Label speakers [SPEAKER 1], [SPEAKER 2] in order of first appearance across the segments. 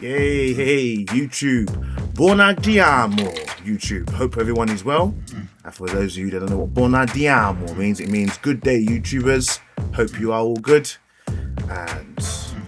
[SPEAKER 1] Yay, hey, YouTube. Buongiorno, YouTube. Hope everyone is well. And for those of you that don't know what buongiorno means, it means good day, YouTubers. Hope you are all good. And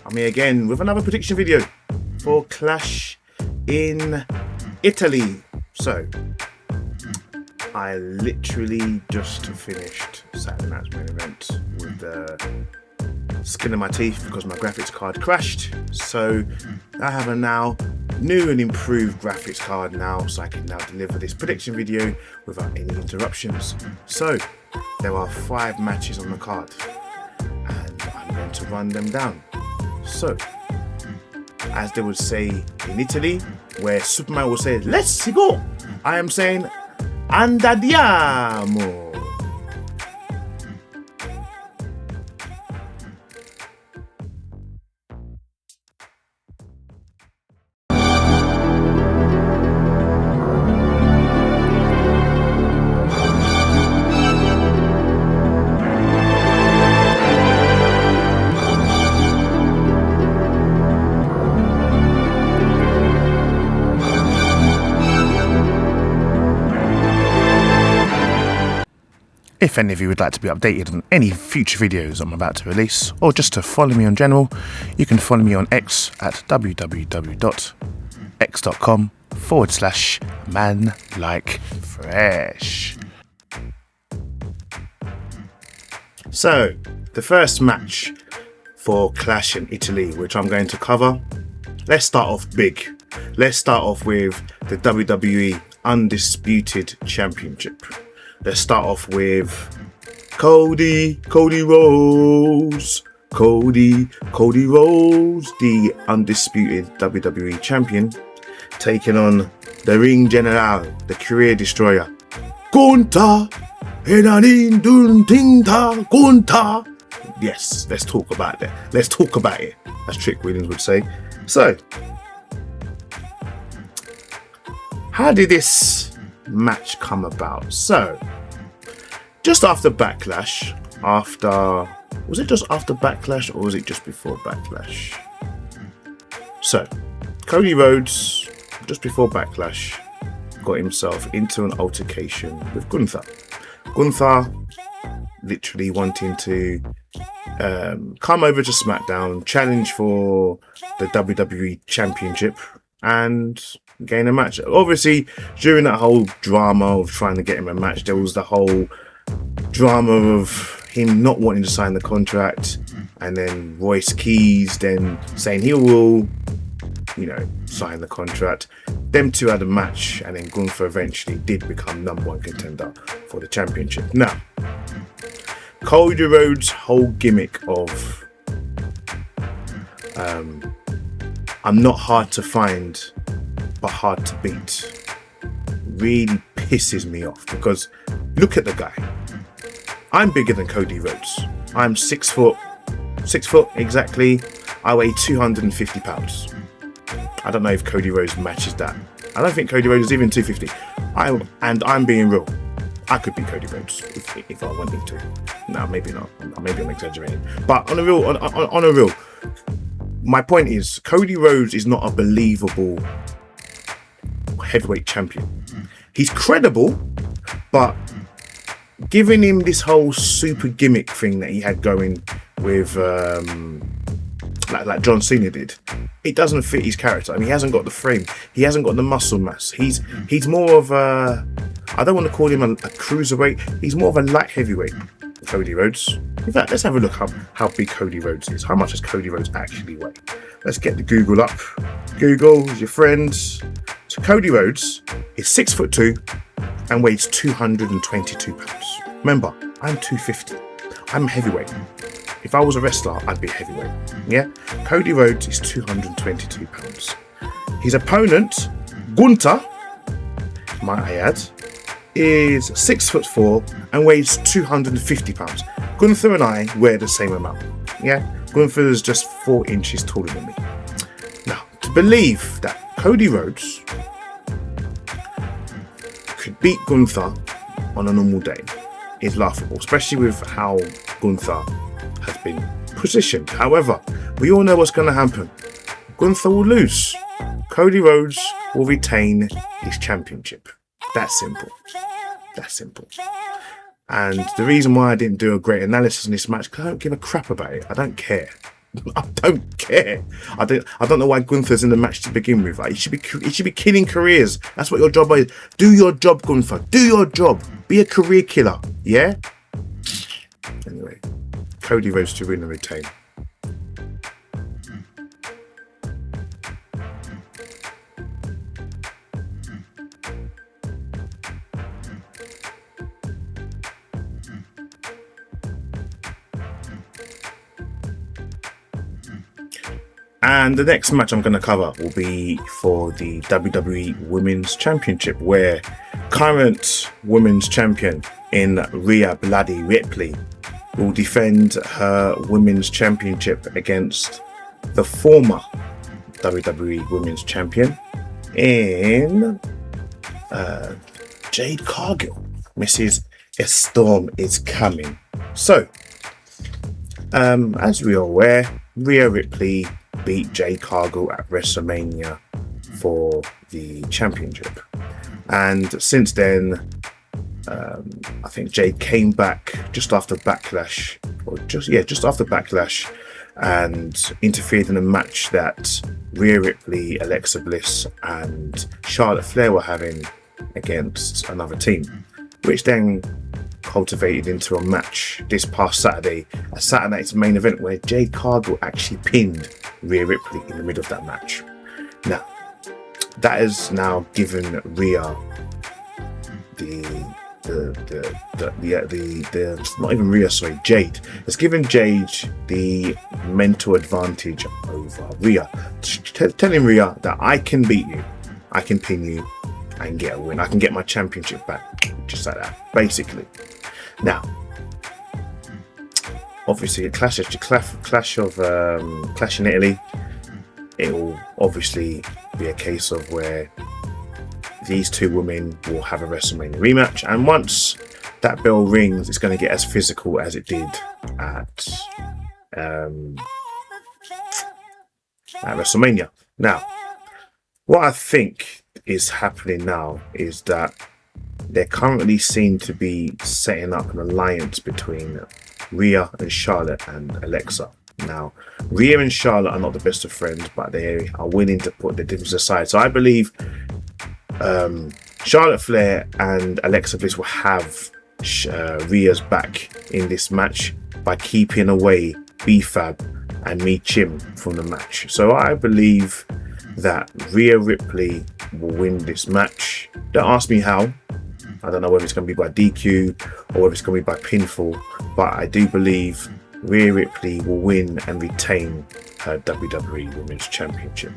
[SPEAKER 1] I'm here again with another prediction video for Clash in Italy. So, I literally just finished Saturday night's main event with the skin of my teeth because my graphics card crashed. So I have a now new and improved graphics card now, so I can now deliver this prediction video without any interruptions. So there are 5 matches on the card and I'm going to run them down. So as they would say in Italy, where Superman will say let's go, I am saying andiamo. If any of you would like to be updated on any future videos I'm about to release, or just to follow me in general, you can follow me on X at www.x.com/Manlykefresh. So, the first match for Clash in Italy, which I'm going to cover, let's start off big. Let's start off with the WWE Undisputed Championship. Let's start off with Cody Rhodes, the undisputed WWE champion, taking on the Ring General, the career destroyer, Gunther. Yes, let's talk about that. Let's talk about it, as Trick Williams would say. So, how did this match come about? So, just after Backlash, was it just after Backlash or was it just before Backlash? So, Cody Rhodes, just before Backlash, got himself into an altercation with Gunther. Gunther literally wanting to come over to SmackDown, challenge for the WWE Championship and gain a match. Obviously, during that whole drama of trying to get him a match, there was the whole drama of him not wanting to sign the contract, and then Royce Keys then saying he will, sign the contract. Them two had a match, and then Gunther eventually did become #1 contender for the championship. Now, Cody Rhodes' whole gimmick of I'm not hard to find but hard to beat really pisses me off, because look at the guy. I'm bigger than Cody Rhodes. I'm 6 foot exactly. I weigh 250 pounds. I don't know if Cody Rhodes matches that. I don't think Cody Rhodes is even 250. I'm being real. I could beat Cody Rhodes if I wanted to. No, maybe not. Maybe I'm exaggerating. But on a real, my point is, Cody Rhodes is not a believable heavyweight champion. He's credible, but giving him this whole super gimmick thing that he had going with like John Cena did, it doesn't fit his character. I mean, he hasn't got the frame, he hasn't got the muscle mass. He's more of a, I don't want to call him a cruiserweight, he's more of a light heavyweight, Cody Rhodes. In fact, let's have a look how big Cody Rhodes is. How much does Cody Rhodes actually weigh? Let's get the Google up. Google is your friend. So Cody Rhodes is 6'2" and weighs 222 pounds. Remember, I'm 250. I'm heavyweight. If I was a wrestler, I'd be heavyweight. Yeah? Cody Rhodes is 222 pounds. His opponent, Gunther, might I add, is 6'4" and weighs 250 pounds. Gunther and I weigh the same amount. Yeah? Gunther is just 4 inches taller than me. Now, to believe that Cody Rhodes could beat Gunther on a normal day is laughable, especially with how Gunther has been positioned. However, we all know what's going to happen. Gunther will lose. Cody Rhodes will retain his championship. That's simple. That's simple. And the reason why I didn't do a great analysis on this match, because I don't give a crap about it. I don't care. I don't care. I don't know why Gunther's in the match to begin with. Like, he should be killing careers. That's what your job is. Do your job, Gunther. Do your job. Be a career killer. Yeah? Anyway, Cody Rhodes to win and retain. And the next match I'm going to cover will be for the WWE Women's Championship, where current Women's Champion in Rhea Bloody Ripley will defend her Women's Championship against the former WWE Women's Champion in Jade Cargill. Mrs. A Storm is coming. So, as we are aware, Rhea Ripley beat Jade Cargill at WrestleMania for the championship, and since then I think Jade came back just after Backlash, just after Backlash, and interfered in a match that Rhea Ripley, Alexa Bliss and Charlotte Flair were having against another team, which then cultivated into a match this past Saturday, a Saturday night's main event, where Jade Cargill actually pinned Rhea Ripley in the middle of that match. Now, that has now given Rhea not even Rhea, sorry, Jade. It's given Jade the mental advantage over Rhea, telling Rhea that I can beat you, I can pin you, I can get a win, I can get my championship back, just like that, basically. Now, obviously, Clash in Italy, it will obviously be a case of where these two women will have a WrestleMania rematch, and once that bell rings, it's going to get as physical as it did at WrestleMania. Now, what I think is happening now is that they're currently seen to be setting up an alliance between Rhea and Charlotte and Alexa. Now, Rhea and Charlotte are not the best of friends, but they are willing to put their differences aside. So I believe Charlotte Flair and Alexa Bliss will have Rhea's back in this match by keeping away B-Fab and Mi Chim from the match. So I believe that Rhea Ripley will win this match. Don't ask me how. I don't know whether it's going to be by DQ or whether it's going to be by pinfall, but I do believe Rhea Ripley will win and retain her WWE Women's Championship.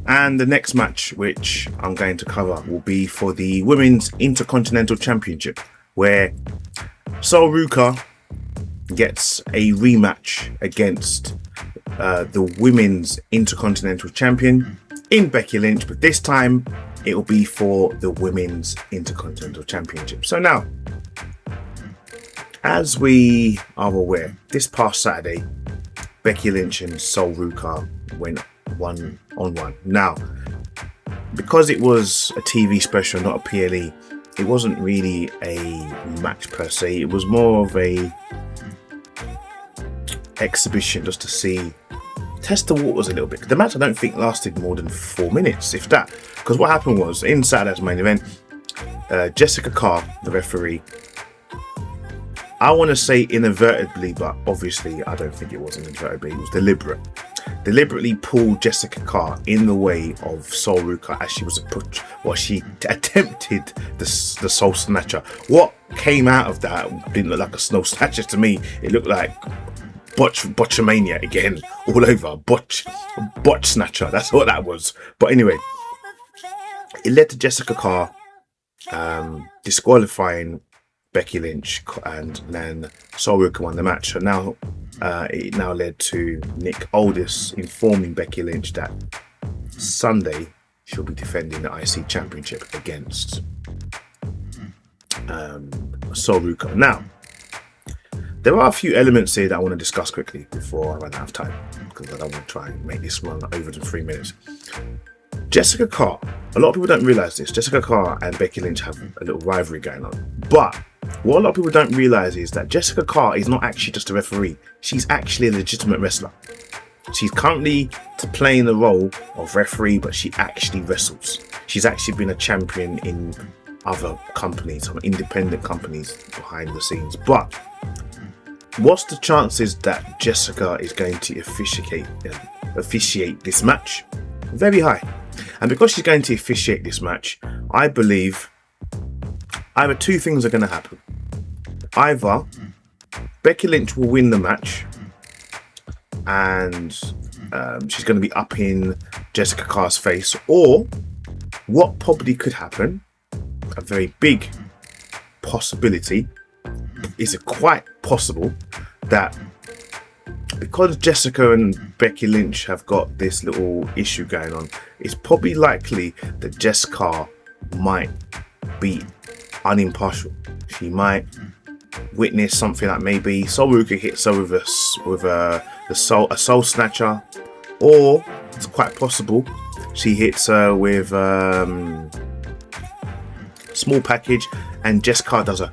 [SPEAKER 1] And the next match, which I'm going to cover, will be for the Women's Intercontinental Championship, where Sol Ruka gets a rematch against the Women's Intercontinental Champion in Becky Lynch, but this time it will be for the Women's Intercontinental Championship. So now, as we are aware, this past Saturday, Becky Lynch and Sol Ruka went 1-on-1. Now, because it was a TV special, not a PLE, it wasn't really a match per se. It was more of a exhibition just to test the waters a little bit. The match, I don't think, lasted more than 4 minutes, if that. Because what happened was, in Saturday's main event, Jessica Carr, the referee, I want to say inadvertently, but obviously I don't think it was inadvertently, it was deliberately pulled Jessica Carr in the way of Sol Ruka as she attempted the Soul Snatcher. What came out of that didn't look like a Soul Snatcher to me. It looked like Botchamania again, all over. Botch Snatcher, that's what that was. But anyway, it led to Jessica Carr disqualifying Becky Lynch, and then Sol Ruka won the match. So now it now led to Nick Aldis informing Becky Lynch that Sunday she'll be defending the IC Championship against Sol Ruka. Now, there are a few elements here that I want to discuss quickly before I run out of time, because I don't want to try and make this run over the 3 minutes. Jessica Carr, a lot of people don't realise this. Jessica Carr and Becky Lynch have a little rivalry going on. But what a lot of people don't realise is that Jessica Carr is not actually just a referee. She's actually a legitimate wrestler. She's currently playing the role of referee, but she actually wrestles. She's actually been a champion in other companies, some independent companies behind the scenes. But what's the chances that Jessica is going to officiate this match? Very high. And because she's going to officiate this match, I believe either two things are going to happen. Either Becky Lynch will win the match and she's going to be up in Jessica Carr's face, or what probably could happen, a very big possibility, is it quite possible that because Jessica and Becky Lynch have got this little issue going on, it's probably likely that Jess Carr might be unimpartial. She might witness something like maybe Sol Ruka hits her with a soul snatcher, or it's quite possible she hits her with small package and Jess Carr does a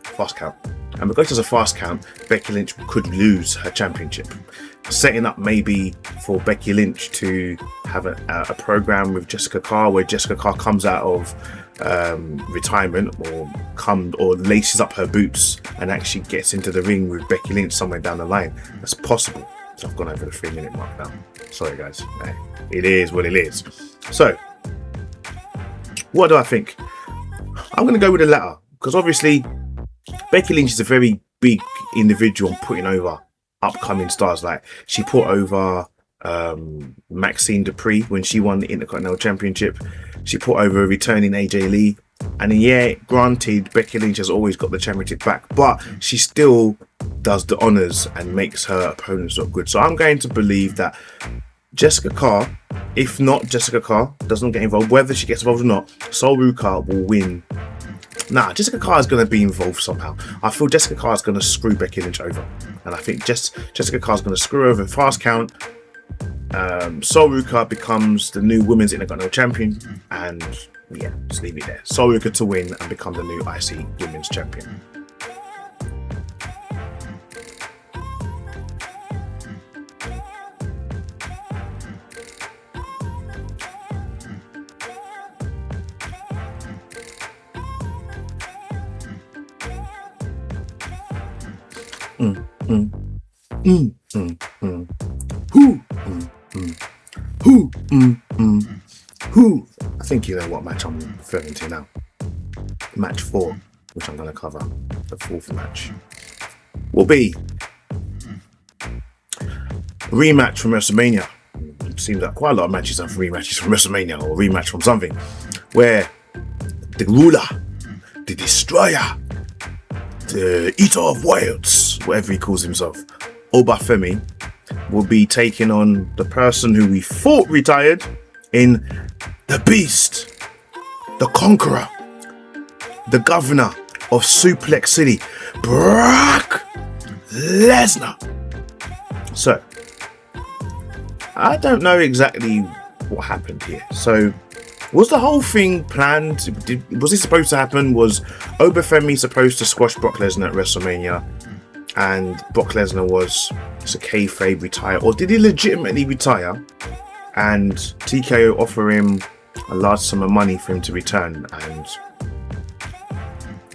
[SPEAKER 1] fast count. And because there's a fast count, Becky Lynch could lose her championship. Setting up maybe for Becky Lynch to have a program with Jessica Carr, where Jessica Carr comes out of retirement or laces up her boots and actually gets into the ring with Becky Lynch somewhere down the line. That's possible. So I've gone over the 3-minute mark now. Sorry guys. It is what it is. So, what do I think? I'm going to go with the latter, because obviously Becky Lynch is a very big individual on putting over upcoming stars. Like, she put over Maxine Dupree when she won the Intercontinental Championship. She put over returning AJ Lee. And yeah, granted, Becky Lynch has always got the championship back, but she still does the honours and makes her opponents look good. So I'm going to believe that Jessica Carr, if not Jessica Carr, doesn't get involved, whether she gets involved or not, Sol Ruka will win. Nah, Jessica Carr is going to be involved somehow. I feel Jessica Carr is going to screw Becky Lynch over. And I think Jessica Carr is going to screw her over fast count. Sol Ruka becomes the new Women's Intercontinental Champion. And yeah, just leave it there. Sol Ruka to win and become the new IC Women's Champion. I think you know what match I'm referring to now. Match 4, which I'm going to cover. The 4th match will be a rematch from WrestleMania. It seems like quite a lot of matches have rematches from WrestleMania, or rematch from something, where the ruler, the destroyer, the eater of worlds, whatever he calls himself, Obafemi, will be taking on the person who we thought retired in the Beast, the Conqueror, the Governor of Suplex City, Brock Lesnar. So, I don't know exactly what happened here. So, was the whole thing planned? Was this supposed to happen? Was Obafemi supposed to squash Brock Lesnar at WrestleMania, and Brock Lesnar was a kayfabe retire, or did he legitimately retire and TKO offer him a large sum of money for him to return? And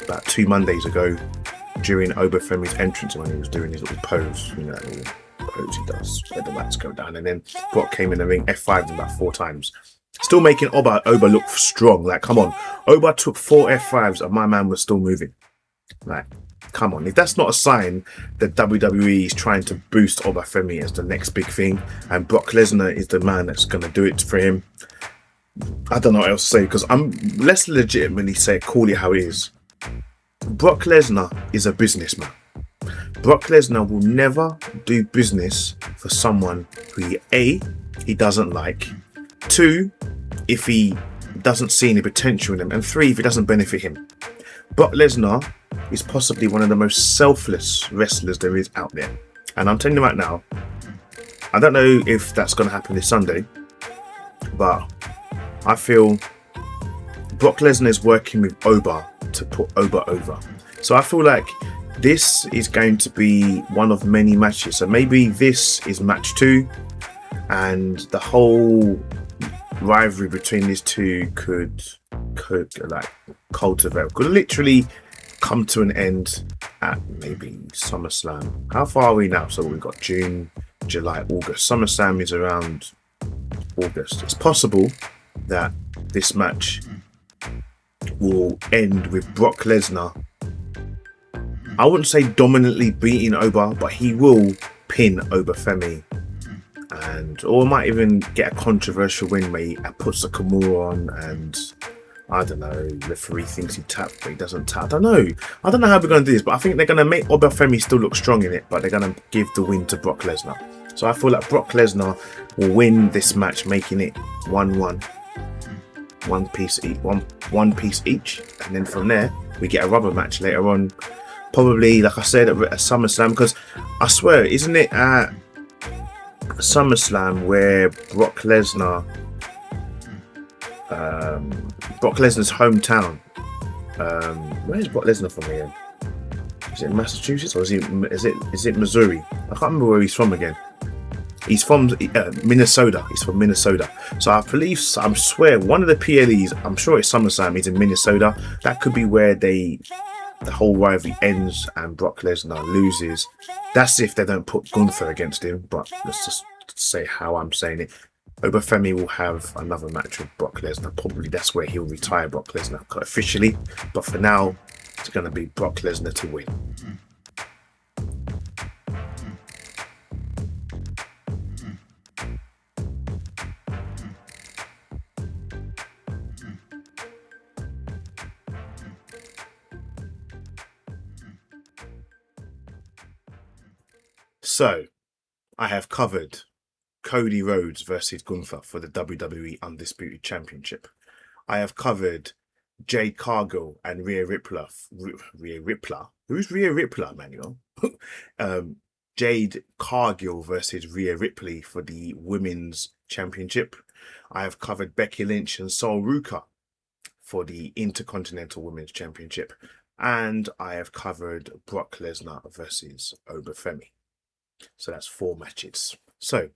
[SPEAKER 1] about 2 Mondays ago, during Obafemi's entrance, when he was doing his little pose, you know, that little pose he does, where the lights go down, and then Brock came in the ring, F5'd him about 4 times. Still making Oba look strong. Like, come on. Oba took 4 F5s and my man was still moving. Like, come on. If that's not a sign that WWE is trying to boost Obafemi as the next big thing, and Brock Lesnar is the man that's going to do it for him, I don't know what else to say, because let's legitimately say, call it how it is. Brock Lesnar is a businessman. Brock Lesnar will never do business for someone who he doesn't like, 2, if he doesn't see any potential in them, and 3, if it doesn't benefit him. Brock Lesnar is possibly one of the most selfless wrestlers there is out there. And I'm telling you right now, I don't know if that's going to happen this Sunday, but I feel Brock Lesnar is working with Oba to put Oba over. So I feel like this is going to be one of many matches. So maybe this is match 2, and the whole rivalry between these two could like cultivate, could literally come to an end at maybe SummerSlam. How far are we now? So we've got June, July, August. SummerSlam is around August. It's possible that this match will end with Brock Lesnar, I wouldn't say dominantly beating Oba, but he will pin Obafemi, or might even get a controversial win where he puts the Kimura on, and I don't know, the referee thinks he tapped but he doesn't tap. I don't know how we're going to do this, but I think they're going to make Obafemi still look strong in it, but they're going to give the win to Brock Lesnar. So I feel like Brock Lesnar will win this match, making it 1-1, one piece each, and then from there we get a rubber match later on, probably like I said at SummerSlam, because I swear, isn't it at SummerSlam where Brock Lesnar's hometown, where is Brock Lesnar from again? Is it Massachusetts or is it Missouri? I can't remember where he's from again. He's from Minnesota. He's from Minnesota. So I swear, one of the PLEs, I'm sure it's SummerSlam, is in Minnesota. That could be where the whole rivalry ends and Brock Lesnar loses. That's if they don't put Gunther against him, but let's just say how I'm saying it. Obafemi will have another match with Brock Lesnar. Probably that's where he'll retire Brock Lesnar officially. But for now, it's going to be Brock Lesnar to win. So, I have covered Cody Rhodes versus Gunther for the WWE Undisputed Championship. I have covered Jade Cargill and Rhea Ripley. Who's Rhea Ripley, Manuel? Jade Cargill versus Rhea Ripley for the Women's Championship. I have covered Becky Lynch and Sol Ruka for the Intercontinental Women's Championship. And I have covered Brock Lesnar versus Obafemi. So that's 4 matches. So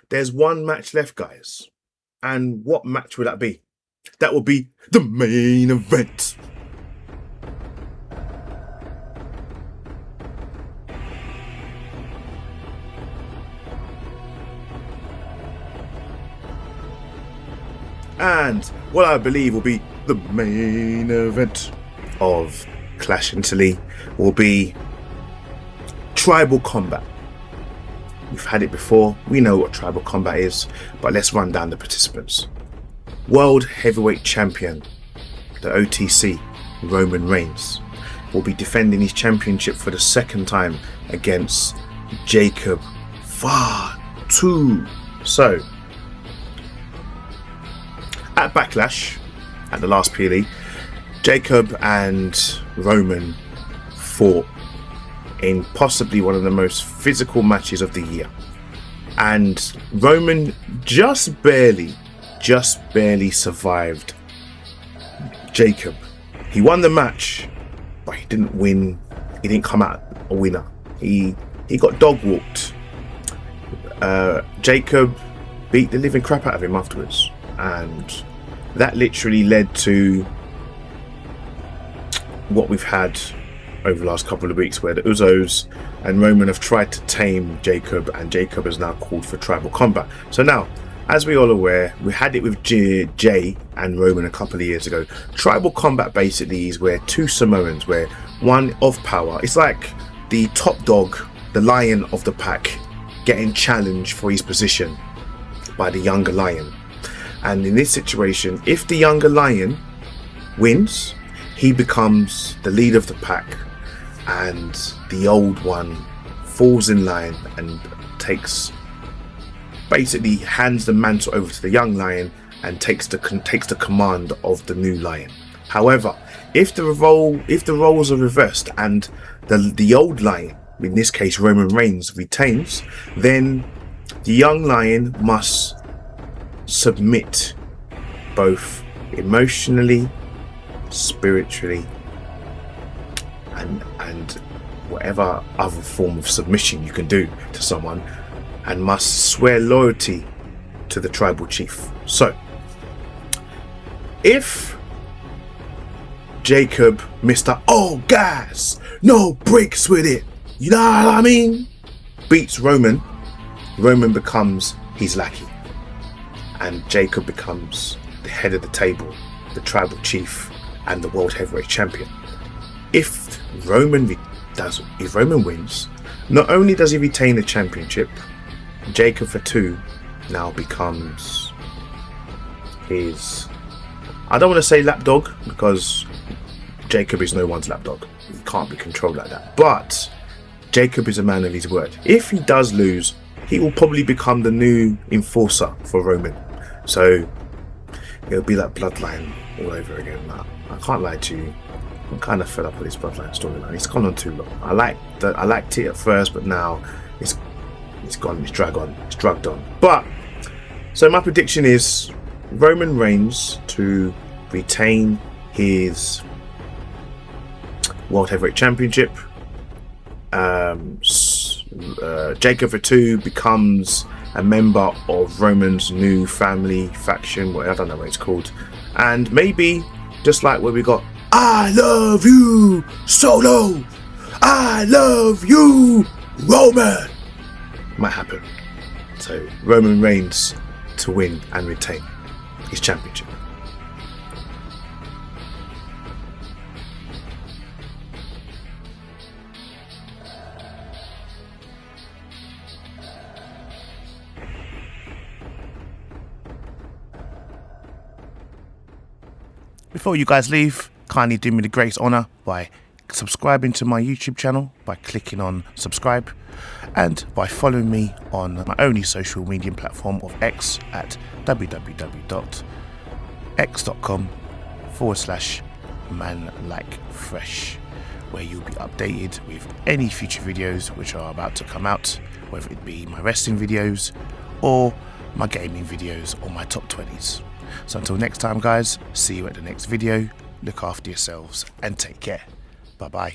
[SPEAKER 1] there's one match left, guys. And what match would that be? That would be the main event. And what I believe will be the main event of Clash in Italy will be Tribal Combat. We've had it before, we know what Tribal Combat is, but let's run down the participants. World Heavyweight Champion, the OTC, Roman Reigns, will be defending his championship for the 2nd time against Jacob Fatu. So, at Backlash, at the last PLE, Jacob and Roman fought in possibly one of the most physical matches of the year. And Roman just barely survived Jacob. He won the match, but he didn't win. He didn't come out a winner. He got dog walked. Jacob beat the living crap out of him afterwards. And that literally led to what we've had over the last couple of weeks, where the Usos and Roman have tried to tame Jacob, and Jacob has now called for Tribal Combat. So now, as we're all aware, we had it with Jay and Roman a couple of years ago. Tribal Combat basically is where 2 Samoans, where one of power, it's like the top dog, the lion of the pack, getting challenged for his position by the younger lion. And in this situation, if the younger lion wins, he becomes the leader of the pack. and the old one falls in line and basically hands the mantle over to the young lion and takes the command of the new lion. However, if the roles are reversed and the old lion, in this case Roman Reigns, retains, then the young lion must submit both emotionally, spiritually, and whatever other form of submission you can do to someone, and must swear loyalty to the tribal chief. So if Jacob, Mr. Oh gas, no breaks with it, you know what I mean, beats Roman becomes his lackey, and Jacob becomes the head of the table, the tribal chief, and the world heavyweight champion. If Roman wins, not only does he retain the championship, Jacob for 2 now becomes his, I don't want to say lapdog, because Jacob is no one's lapdog. He can't be controlled like that. But Jacob is a man of his word. If he does lose, he will probably become the new enforcer for Roman. So it'll be that bloodline all over again. I can't lie to you. I'm kind of fed up with this bloodline storyline. It's gone on too long. I liked it at first, but now it's gone. It's dragged on. But so my prediction is Roman Reigns to retain his World Heavyweight Championship. Jacob for 2 becomes a member of Roman's new family faction. Well, I don't know what it's called. And maybe just like where we got I love you Solo, I love you Roman, might happen. So Roman Reigns to win and retain his championship. Before you guys leave, kindly do me the greatest honour by subscribing to my YouTube channel by clicking on subscribe, and by following me on my only social media platform of X at www.x.com/Manlykefresh, where you'll be updated with any future videos which are about to come out, whether it be my wrestling videos or my gaming videos or my top 20s. So until next time guys, see you at the next video. Look after yourselves and take care. Bye bye.